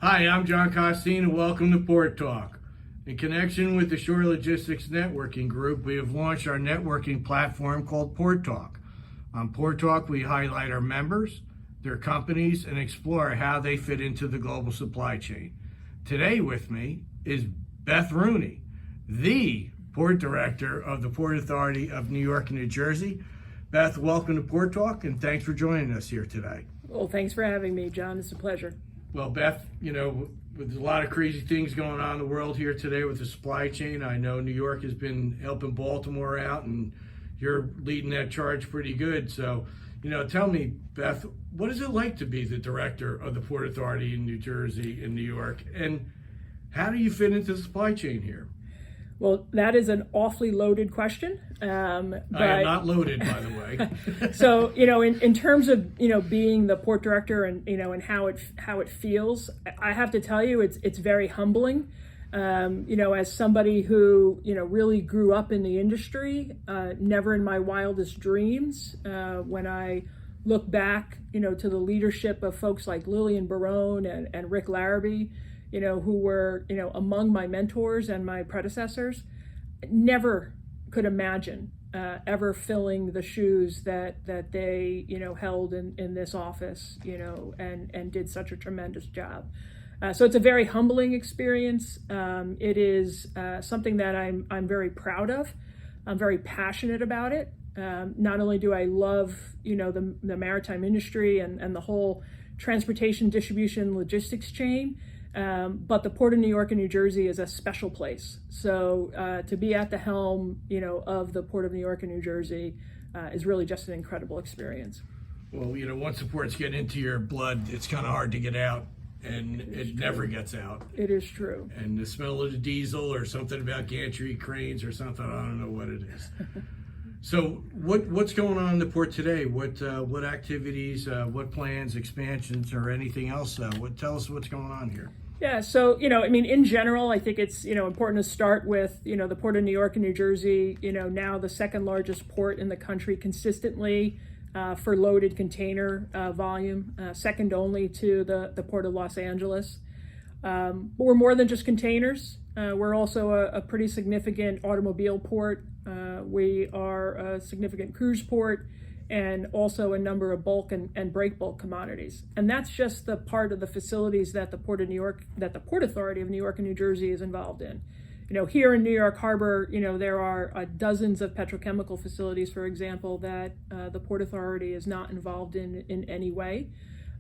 Hi, I'm John Costine and welcome to Port Talk. In connection with the Shore Logistics Networking Group, we have launched our networking platform called Port Talk. On Port Talk, we highlight our members, their companies, and explore how they fit into the global supply chain. Today with me is Beth Rooney, the Port Director of the Port Authority of New York and New Jersey. Beth, welcome to Port Talk and thanks for joining us here today. Well, thanks for having me, John. It's a pleasure. Well, Beth, with a lot of crazy things going on in the world here today with the supply chain, I know New York has been helping Baltimore out and you're leading that charge pretty good. So, tell me, Beth, what is it like to be the director of the Port Authority in New Jersey and New York? And how do you fit into the supply chain here? Well, that is an awfully loaded question. I am not loaded, by the way. So, in terms of, being the port director and, and how it feels, I have to tell you, it's very humbling. As somebody who, really grew up in the industry, never in my wildest dreams, when I look back, to the leadership of folks like Lillian Barone and Rick Larrabee, who were, among my mentors and my predecessors, never could imagine ever filling the shoes that they, held in this office, and did such a tremendous job. So it's a very humbling experience. It is something that I'm very proud of. I'm very passionate about it. Not only do I love, the maritime industry and the whole transportation, distribution, logistics chain, but the Port of New York and New Jersey is a special place. So to be at the helm, of the Port of New York and New Jersey is really just an incredible experience. Well, once the ports get into your blood, it's kind of hard to get out, and it never gets out. It is true. And the smell of the diesel or something about gantry cranes or something, I don't know what it is. So what's going on in the port today? What activities, what plans, expansions, or anything else? Tell us what's going on here. Yeah, so, in general, I think it's, important to start with, the Port of New York and New Jersey, now the second largest port in the country consistently for loaded container volume, second only to the Port of Los Angeles. But we're more than just containers. We're also a pretty significant automobile port. We are a significant cruise port, and also a number of bulk and break bulk commodities. And that's just the part of the facilities that the Port Authority of New York and New Jersey is involved in. Here in New York Harbor, there are dozens of petrochemical facilities, for example, that the Port Authority is not involved in any way.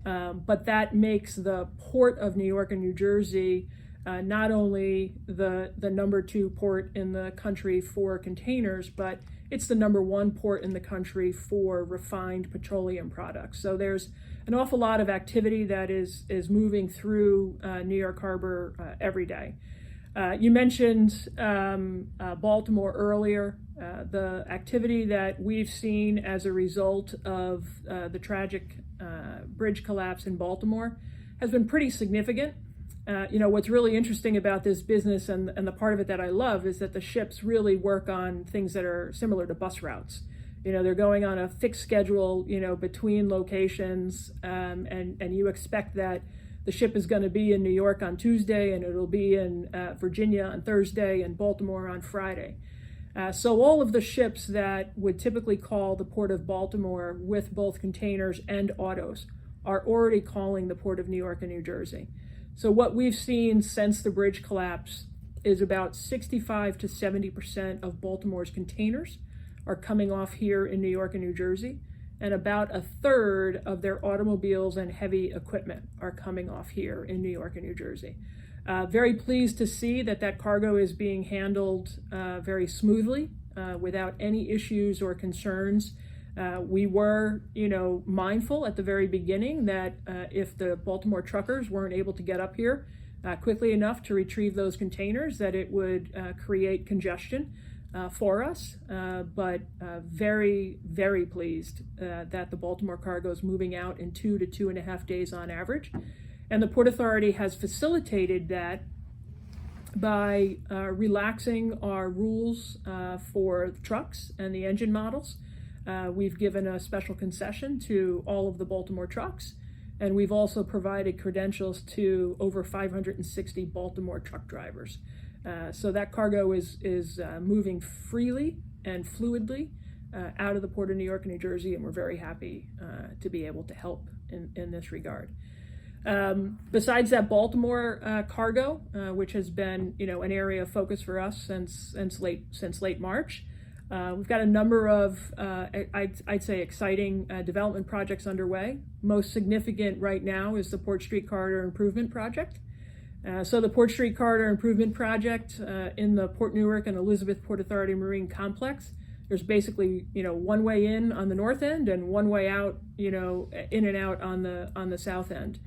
But that makes the Port of New York and New Jersey not only the number 2 port in the country for containers, but it's the number 1 port in the country for refined petroleum products. So there's an awful lot of activity that is moving through New York Harbor every day. You mentioned Baltimore earlier. The activity that we've seen as a result of the tragic bridge collapse in Baltimore has been pretty significant. What's really interesting about this business and the part of it that I love is that the ships really work on things that are similar to bus routes. They're going on a fixed schedule, between locations, and you expect that the ship is going to be in New York on Tuesday and it'll be in Virginia on Thursday and Baltimore on Friday. So all of the ships that would typically call the Port of Baltimore with both containers and autos are already calling the Port of New York and New Jersey. So what we've seen since the bridge collapse is about 65 to 70% of Baltimore's containers are coming off here in New York and New Jersey, and about a third of their automobiles and heavy equipment are coming off here in New York and New Jersey. Very pleased to see that cargo is being handled very smoothly without any issues or concerns. We were, mindful at the very beginning that if the Baltimore truckers weren't able to get up here quickly enough to retrieve those containers, that it would create congestion for us. But very, very pleased that the Baltimore cargo is moving out in 2 to 2.5 days on average. And the Port Authority has facilitated that by relaxing our rules for trucks and the engine models. We've given a special concession to all of the Baltimore trucks And we've also provided credentials to over 560 Baltimore truck drivers. So that cargo is moving freely and fluidly out of the Port of New York and New Jersey, and we're very happy to be able to help in this regard. Besides that Baltimore cargo, which has been an area of focus for us since late March, we've got a number of I'd say exciting development projects underway. Most significant right now is the Port Street Corridor Improvement Project. So the Port Street Corridor Improvement Project in the Port Newark and Elizabeth Port Authority Marine Complex. There's basically one way in on the north end and one way out, in and out on the south end.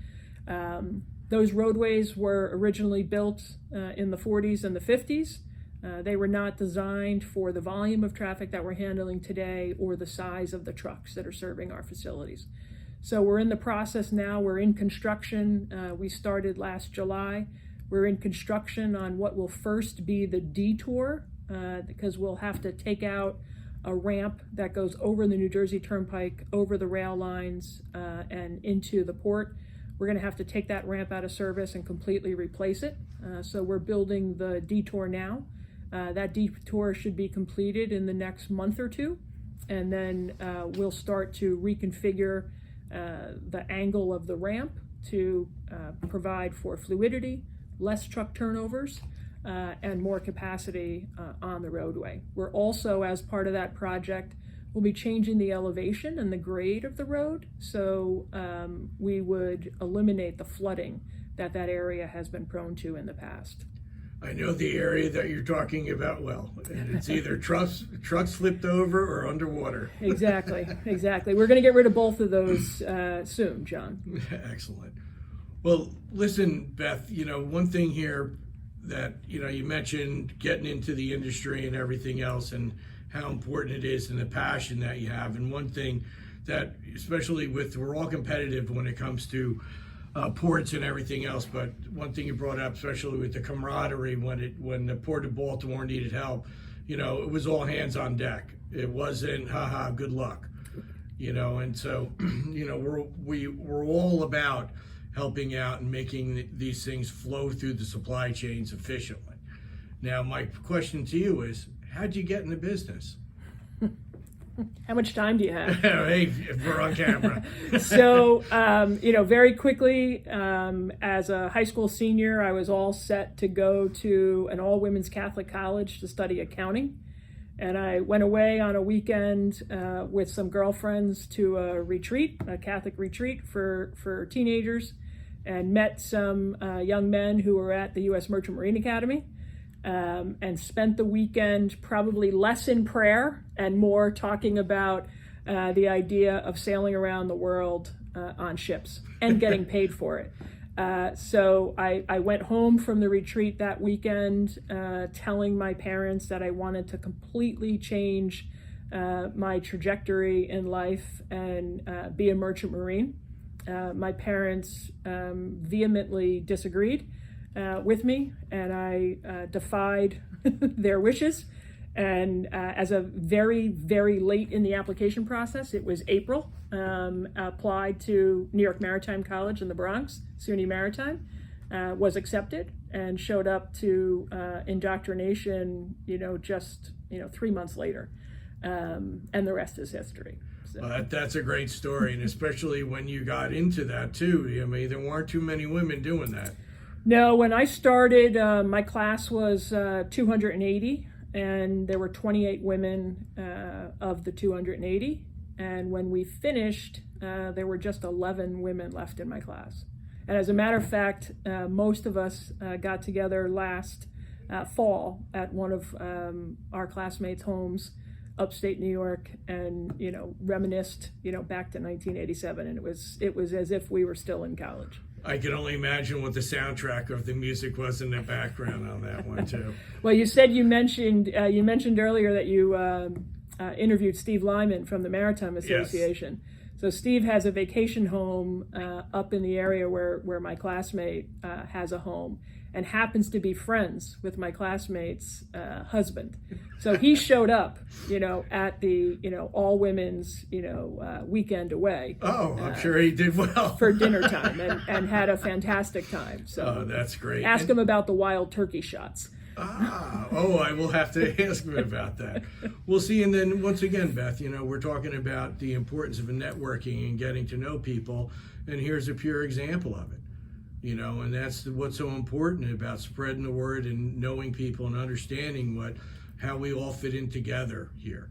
Those roadways were originally built in the 40s and the 50s. They were not designed for the volume of traffic that we're handling today or the size of the trucks that are serving our facilities. So we're in the process now. We're in construction. We started last July. We're in construction on what will first be the detour because we'll have to take out a ramp that goes over the New Jersey Turnpike, over the rail lines, and into the port. We're going to have to take that ramp out of service and completely replace it. So we're building the detour now. That detour should be completed in the next month or two, and then we'll start to reconfigure the angle of the ramp to provide for fluidity, less truck turnovers, and more capacity on the roadway. We're also, as part of that project, we'll be changing the elevation and the grade of the road, so we would eliminate the flooding that area has been prone to in the past. I know the area that you're talking about well, and it's either trucks flipped over or underwater. Exactly. We're going to get rid of both of those soon, John. Excellent. Well, listen, Beth, one thing here that, you mentioned getting into the industry and everything else and how important it is and the passion that you have. And one thing that, especially we're all competitive when it comes to ports and everything else, but one thing you brought up, especially with the camaraderie when the Port of Baltimore needed help, it was all hands on deck. It wasn't, haha, good luck, and so, we're all about helping out and making these things flow through the supply chains efficiently. Now, my question to you is, how'd you get in the business? How much time do you have? Hey, we're on camera. So, very quickly, as a high school senior, I was all set to go to an all-women's Catholic college to study accounting. And I went away on a weekend with some girlfriends to a Catholic retreat for teenagers, and met some young men who were at the U.S. Merchant Marine Academy. And spent the weekend probably less in prayer and more talking about the idea of sailing around the world on ships and getting paid for it. So I went home from the retreat that weekend telling my parents that I wanted to completely change my trajectory in life and be a merchant marine. My parents vehemently disagreed with me, and I defied their wishes. And as a very, very late in the application process, it was April, applied to New York Maritime College in the Bronx, SUNY Maritime, was accepted, and showed up to indoctrination, just 3 months later. And the rest is history. So. Well, that's a great story, and especially when you got into that too. I mean, there weren't too many women doing that. No, when I started, my class was 280, and there were 28 women of the 280. And when we finished, there were just 11 women left in my class. And as a matter of fact, most of us got together last fall at one of our classmates' homes, upstate New York, and reminisced back to 1987, and it was as if we were still in college. I can only imagine what the soundtrack of the music was in the background on that one too. Well, you mentioned earlier that you interviewed Steve Lyman from the Maritime Association. Yes. So Steve has a vacation home up in the area where my classmate has a home, and happens to be friends with my classmate's husband. So he showed up, at the, all women's, weekend away. Oh, I'm sure he did well. For dinner time, and had a fantastic time. So that's great. Ask him about the wild turkey shots. I will have to ask him about that. We'll see. And then once again, Beth, we're talking about the importance of networking and getting to know people. And here's a pure example of it, and that's what's so important about spreading the word and knowing people and understanding how we all fit in together here.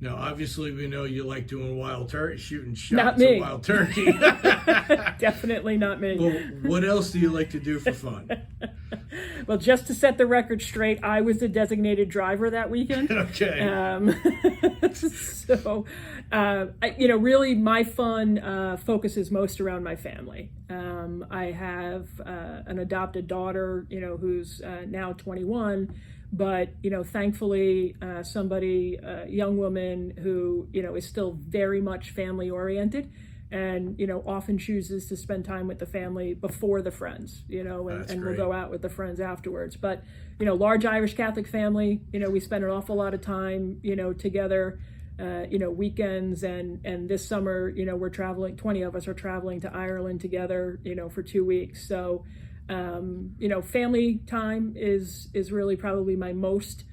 Now, obviously, we know you like doing wild turkey, shooting shots of wild turkey. Definitely not me. Well, what else do you like to do for fun? Well, just to set the record straight, I was the designated driver that weekend. Okay. Really my fun focuses most around my family. I have an adopted daughter, who's now 21. But, thankfully, a young woman who, is still very much family oriented and, often chooses to spend time with the family before the friends, and we'll go out with the friends afterwards. But, large Irish Catholic family, we spend an awful lot of time, together, weekends. And this summer, we're traveling, 20 of us are traveling to Ireland together, for 2 weeks. So, family time is really probably my most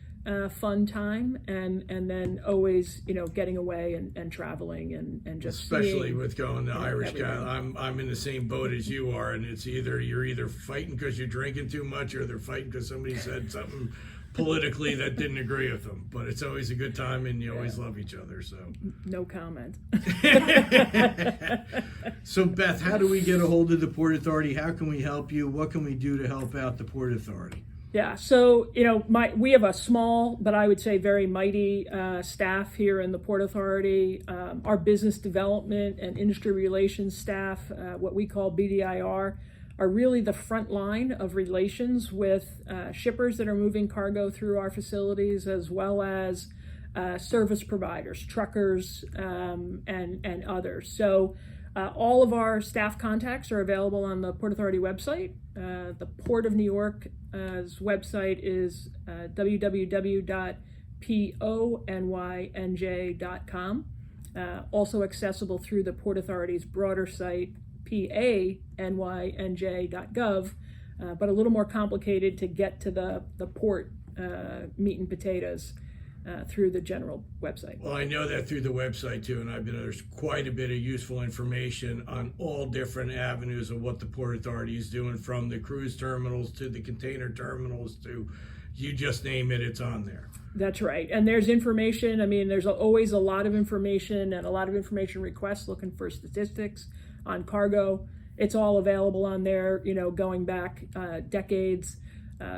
fun time, and then always getting away and traveling and just especially with going to Irish Catholic. I'm in the same boat as you are, and it's you're either fighting because you're drinking too much, or they're fighting because somebody said something politically that didn't agree with them. But it's always a good time, and you always love each other. So no comment. So Beth, how do we get a hold of the Port Authority? How can we help you? What can we do to help out the Port Authority? Yeah, so we have a small, but I would say very mighty staff here in the Port Authority. Our business development and industry relations staff, what we call BDIR, are really the front line of relations with shippers that are moving cargo through our facilities, as well as service providers, truckers, and others. So all of our staff contacts are available on the Port Authority website. The Port of New York's website is www.ponynj.com. Also accessible through the Port Authority's broader site, panynj.gov, but a little more complicated to get to the port meat and potatoes through the general website. Well, I know that through the website too, and there's quite a bit of useful information on all different avenues of what the Port Authority is doing, from the cruise terminals to the container terminals to you just name it, it's on there. That's right. And there's information. There's always a lot of information and a lot of information requests looking for statistics on cargo. It's all available on there, going back decades.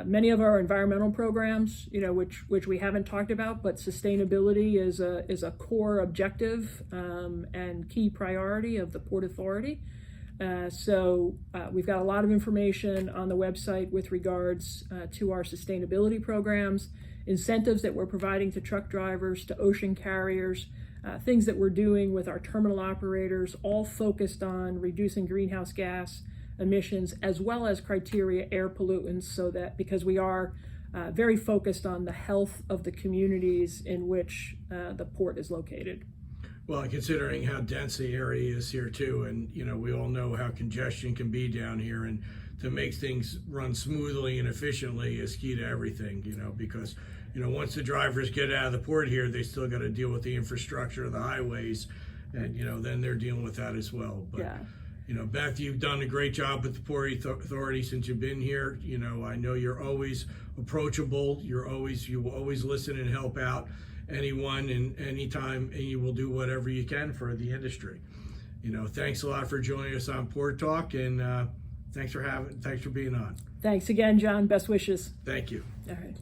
Many of our environmental programs, which we haven't talked about, but sustainability is a core objective and key priority of the Port Authority. So we've got a lot of information on the website with regards to our sustainability programs, incentives that we're providing to truck drivers, to ocean carriers, things that we're doing with our terminal operators, all focused on reducing greenhouse gas emissions, as well as criteria air pollutants, so that because we are very focused on the health of the communities in which the port is located. Well, considering how dense the area is here too, and we all know how congestion can be down here, and to make things run smoothly and efficiently is key to everything, because once the drivers get out of the port here, they still got to deal with the infrastructure of the highways, and then they're dealing with that as well. But yeah. Beth, you've done a great job with the Port Authority since you've been here. I know you're always approachable. You will always listen and help out anyone and anytime, and you will do whatever you can for the industry. Thanks a lot for joining us on Port Talk, and thanks for being on. Thanks again, John. Best wishes. Thank you. All right.